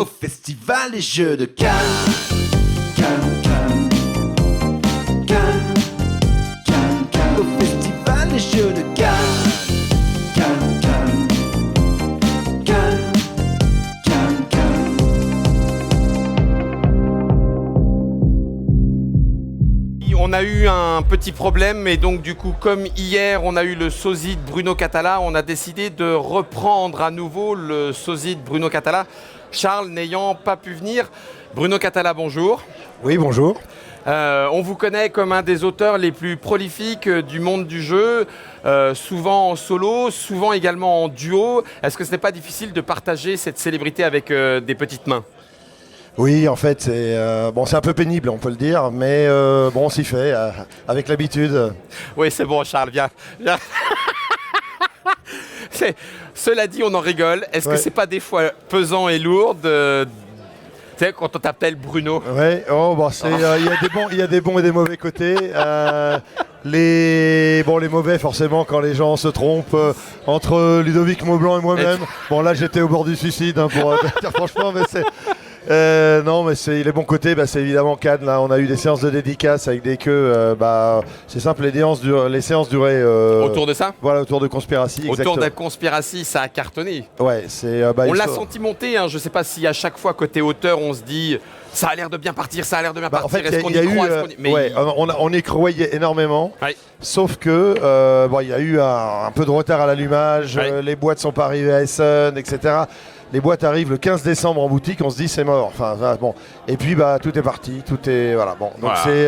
au festival des Jeux de Cannes. Cannes, au festival des Jeux de Cannes. On a eu un petit problème et donc du coup comme hier on a eu le sosie de Bruno Cathala, on a décidé de reprendre à nouveau le sosie de Bruno Cathala, Charles n'ayant pas pu venir. Bruno Cathala, bonjour. Oui, bonjour. On vous connaît comme un des auteurs les plus prolifiques du monde du jeu, souvent en solo, souvent également en duo. Est-ce que ce n'est pas difficile de partager cette célébrité avec des petites mains ? Oui, en fait, c'est un peu pénible, on peut le dire, mais on s'y fait avec l'habitude. Oui, c'est bon, Charles, viens. Cela dit, on en rigole. Est-ce que c'est pas des fois pesant et lourd de... Tu sais, quand on t'appelle Bruno. Oui, il y a des bons et des mauvais côtés. Les mauvais, forcément, quand les gens se trompent entre Ludovic Maublanc et moi-même. Bon, là, j'étais au bord du suicide, pour dire franchement, mais c'est... non, mais c'est les bons côtés, c'est évidemment Cannes. Là, on a eu des séances de dédicaces avec des queues. C'est simple, les séances duraient. Autour de ça ? Voilà, autour de Conspiracy. Autour de Conspiracy, ça a cartonné. Ouais, c'est. On l'a senti monter. Je ne sais pas si à chaque fois côté auteur, on se dit. Ça a l'air de bien partir, ça a l'air de bien partir. En fait, est-ce qu'on y croit on y croyait énormément. Ouais. Sauf que il y a eu un peu de retard à l'allumage. Ouais. Les boîtes sont pas arrivées à Essen, etc. Les boîtes arrivent le 15 décembre en boutique, on se dit c'est mort. Et puis tout est parti, tout est voilà. Bon, donc c'est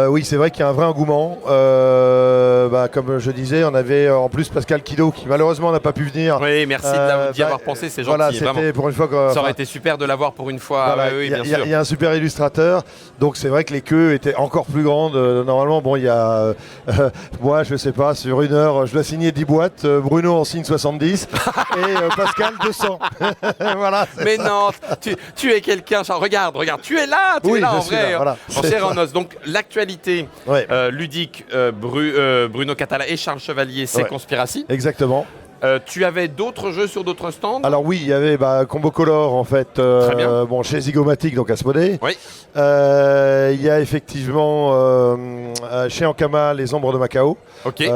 oui, c'est vrai qu'il y a un vrai engouement. Comme je disais, on avait en plus Pascal Kido qui malheureusement n'a pas pu venir. Oui, merci d'y avoir pensé, c'est gentil. Voilà, c'était pour une fois ça aurait été super de l'avoir pour une fois. Voilà, il y a un super illustrateur, donc c'est vrai que les queues étaient encore plus grandes. Normalement, il y a moi, je sais pas, sur une heure, je dois signer 10 boîtes. Bruno en signe 70 et Pascal 200. Voilà. Mais ça. Non, tu es quelqu'un. Regarde, tu es là, en vrai. Voilà, en chair en os. Donc l'actualité ludique, Bruno Cathala et Charles Chevalier, c'est Conspiracy. Exactement. Tu avais d'autres jeux sur d'autres stands ? Alors oui, il y avait Combo Color en fait, Très bien. Chez Zygomatic, donc Asmodée. Oui. Il y a effectivement chez Ankama les Ombres de Macao, qui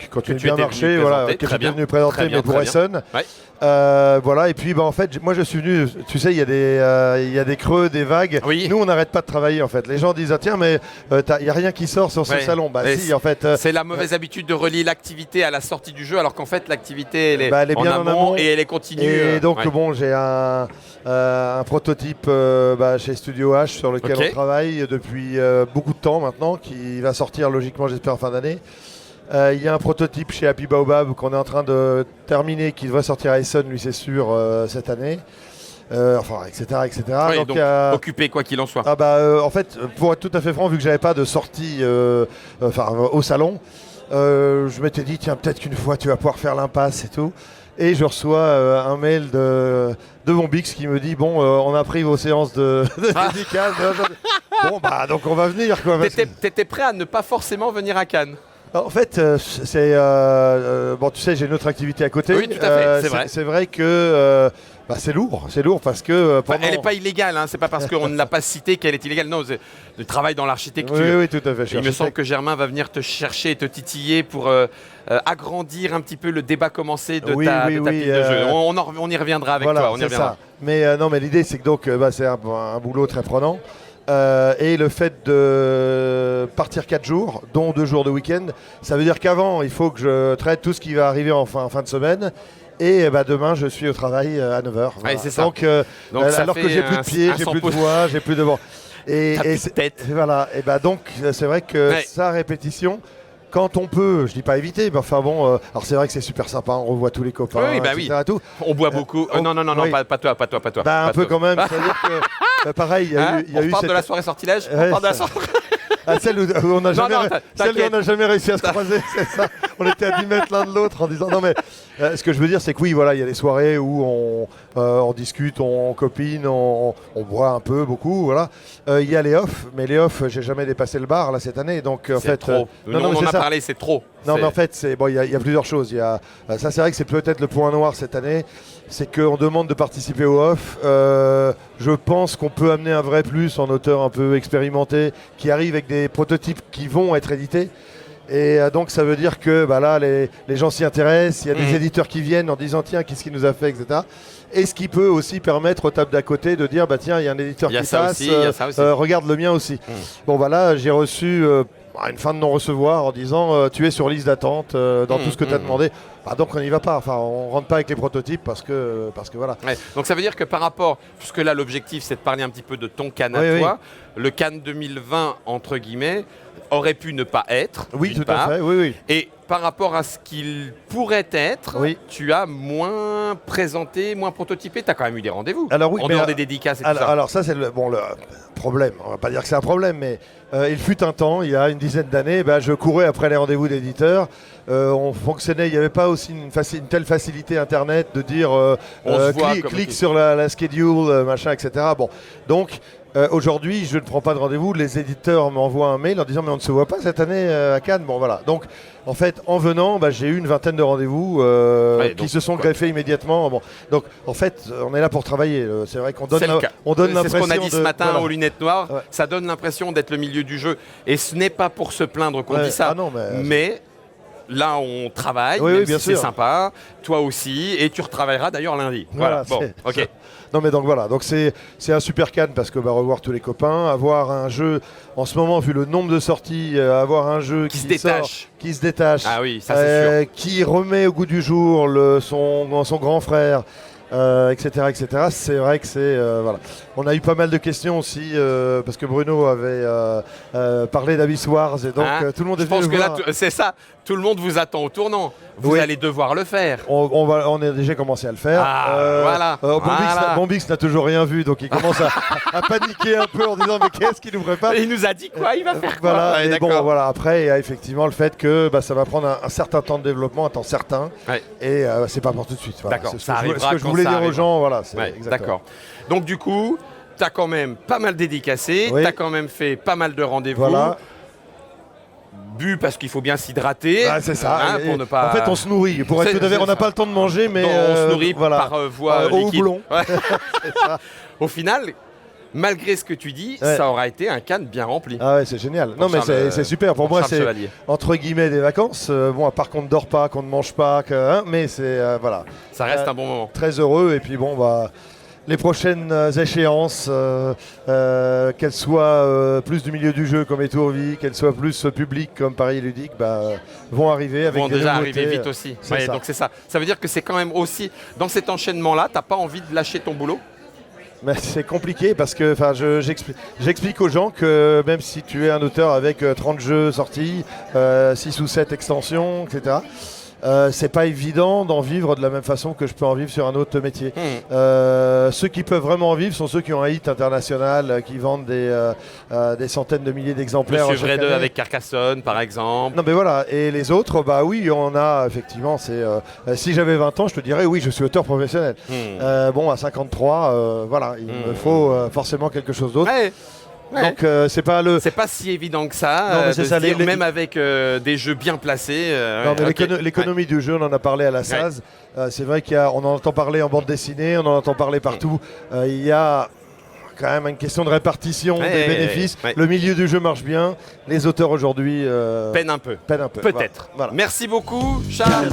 continue de bien marcher, qui est venu présenter, mais pour Essen. Ouais. Et puis en fait, moi je suis venu, tu sais, il y a des creux, des vagues. Oui. Nous, on n'arrête pas de travailler en fait. Les gens disent tiens, mais il n'y a rien qui sort sur ce salon. Si, en fait. C'est la mauvaise habitude de relier l'activité à la sortie du jeu, alors qu'en fait l'activité elle est bien en amont et elle est continue. Et donc j'ai un prototype chez Studio H sur lequel on travaille depuis beaucoup de temps maintenant, qui va sortir logiquement, j'espère, en fin d'année. Il y a un prototype chez Happy Baobab qu'on est en train de terminer, qui devrait sortir à Essen, lui c'est sûr, cette année. Etc. Oui, donc occupé quoi qu'il en soit. En fait, pour être tout à fait franc, vu que j'avais pas de sortie au salon, je m'étais dit tiens, peut-être qu'une fois tu vas pouvoir faire l'impasse et tout. Et je reçois un mail de mon Bix qui me dit on a pris vos séances de dédicace. Donc on va venir quoi. T'étais prêt à ne pas forcément venir à Cannes ? En fait, tu sais, j'ai une autre activité à côté. Oui, tout à fait, c'est vrai. C'est vrai que c'est lourd parce que... elle n'est pas illégale, c'est pas parce qu'on ne l'a pas citée qu'elle est illégale. Non, c'est le travail dans l'architecture. Oui, tout à fait. Il me semble que Germain va venir te chercher et te titiller pour agrandir un petit peu le débat commencé de ta pile de jeu. On y reviendra avec toi. C'est ça. Mais l'idée, c'est que donc, c'est un boulot très prenant. Et le fait de partir 4 jours, dont 2 jours de week-end, ça veut dire qu'avant, il faut que je traite tout ce qui va arriver en fin de semaine. Et demain, je suis au travail à 9h. Voilà. Ouais, c'est ça. Donc alors que j'ai plus de pieds, j'ai plus de voix, j'ai plus de vent. Et tête. Voilà. Et donc, c'est vrai que ça, répétition, quand on peut, je dis pas éviter, mais alors c'est vrai que c'est super sympa, on revoit tous les copains, etc. Tout. On boit beaucoup. Non, pas toi. Un peu quand même, c'est-à-dire que pareil, il y a eu de la soirée sortilège. On part de la soirée. Celle où on n'a jamais réussi à se croiser, c'est ça. on était à 10 mètres l'un de l'autre en disant non mais ce que je veux dire c'est que oui voilà il y a des soirées où on discute, on copine, on boit un peu beaucoup voilà. Il y a les off, mais les off j'ai jamais dépassé le bar là cette année donc en C'est fait trop. non, on en a ça. parlé, c'est trop. Non mais en fait c'est bon il y a plusieurs choses. Il y a ça c'est vrai que c'est peut-être le point noir cette année, c'est qu'on demande de participer au off. Je pense qu'on peut amener un vrai plus en auteur un peu expérimenté qui arrive avec des prototypes qui vont être édités. Et donc ça veut dire que bah là les gens s'y intéressent, il y a des éditeurs qui viennent en disant tiens qu'est-ce qu'il nous a fait etc. Et ce qui peut aussi permettre aux tables d'à côté de dire bah tiens il y a un éditeur qui passe, regarde le mien aussi. Bon bah là j'ai reçu une fin de non-recevoir en disant tu es sur liste d'attente dans tout ce que tu as demandé. Bah, donc on n'y va pas, enfin on rentre pas avec les prototypes parce que voilà. Ouais. Donc ça veut dire que par rapport, puisque là l'objectif c'est de parler un petit peu de ton Cannes à toi, le Cannes 2020 entre guillemets aurait pu ne pas être. Oui tout à fait, oui. Et par rapport à ce qu'il pourrait être, tu as moins présenté, moins prototypé, tu as quand même eu des rendez-vous en dehors des dédicaces et tout ça. Alors ça c'est le problème, on va pas dire que c'est un problème, mais il fut un temps, il y a une dizaine d'années, je courais après les rendez-vous d'éditeurs. On fonctionnait, il n'y avait pas aussi une telle facilité internet de dire clique sur la schedule, machin, etc. Bon, donc aujourd'hui, je ne prends pas de rendez-vous. Les éditeurs m'envoient un mail en disant mais on ne se voit pas cette année à Cannes. Bon voilà. Donc en fait, en venant, j'ai eu une vingtaine de rendez-vous qui se sont greffés immédiatement. Bon, donc en fait, on est là pour travailler. C'est vrai qu'on donne l'impression. C'est ce qu'on a dit ce matin aux lunettes noires. Ouais. Ça donne l'impression d'être le milieu du jeu. Et ce n'est pas pour se plaindre qu'on dit ça. Ah non, mais là, on travaille, c'est sympa. Toi aussi, et tu retravailleras d'ailleurs lundi. Voilà. Bon, ok. Non mais donc voilà, donc c'est un super Cannes parce que revoir tous les copains, avoir un jeu en ce moment vu le nombre de sorties, avoir un jeu qui se détache, ah oui, ça c'est sûr, qui remet au goût du jour son grand frère. Etc. C'est vrai que c'est voilà. On a eu pas mal de questions aussi parce que Bruno avait parlé d'Abyss Wars et donc tout le monde est venu. Je pense que là c'est ça. Tout le monde vous attend au tournant. Vous allez devoir le faire. On a déjà commencé à le faire. Voilà. Bombix n'a toujours rien vu, donc il commence à paniquer un peu en disant mais qu'est-ce qu'il nous prépare ? Il nous a dit quoi ? Il va faire quoi ? Voilà. Et bon, voilà. Après, il y a effectivement le fait que ça va prendre un certain temps de développement, un temps certain, et c'est pas pour tout de suite. Voilà. D'accord. C'est ce que je voulais dire aux gens. Voilà. D'accord. Donc du coup, tu as quand même pas mal dédicacé, tu as quand même fait pas mal de rendez-vous. Voilà. Bu parce qu'il faut bien s'hydrater. C'est ça. Pour ne pas... En fait, on se nourrit. Pour être tout à fait, on n'a pas le temps de manger, mais on se nourrit par voie liquide. Au final, malgré ce que tu dis, ça aura été un Cannes bien rempli. Ah ouais, c'est génial. Non, mais c'est super. Pour moi, c'est entre guillemets des vacances. Bon, à part qu'on ne dort pas, qu'on ne mange pas, mais c'est voilà. Ça reste un bon moment. Très heureux. Et puis bon, les prochaines échéances, qu'elles soient plus du milieu du jeu comme Étourvie, qu'elles soient plus publiques comme Paris Ludique, vont arriver avec des déjà nouveautés. Arriver vite aussi. Donc c'est ça. Ça veut dire que c'est quand même aussi, dans cet enchaînement-là, tu n'as pas envie de lâcher ton boulot ? Mais c'est compliqué parce que j'explique aux gens que même si tu es un auteur avec 30 jeux sortis, 6 ou 7 extensions, etc., c'est pas évident d'en vivre de la même façon que je peux en vivre sur un autre métier. Ceux qui peuvent vraiment en vivre sont ceux qui ont un hit international, qui vendent des centaines de milliers d'exemplaires. Monsieur Vrai 2 avec Carcassonne, par exemple. Non mais voilà, et les autres, oui, on a effectivement, si j'avais 20 ans, je te dirais oui, je suis auteur professionnel. Bon, à 53, voilà, il me faut forcément quelque chose d'autre. Donc c'est pas si évident que ça, même avec des jeux bien placés. L'économie du jeu, on en a parlé à la SAS. C'est vrai qu'on en entend parler en bande dessinée, on en entend parler partout. Il y a quand même une question de répartition des bénéfices. Le milieu du jeu marche bien. Les auteurs aujourd'hui peinent un peu. Peut-être. Voilà. Merci beaucoup, Charles.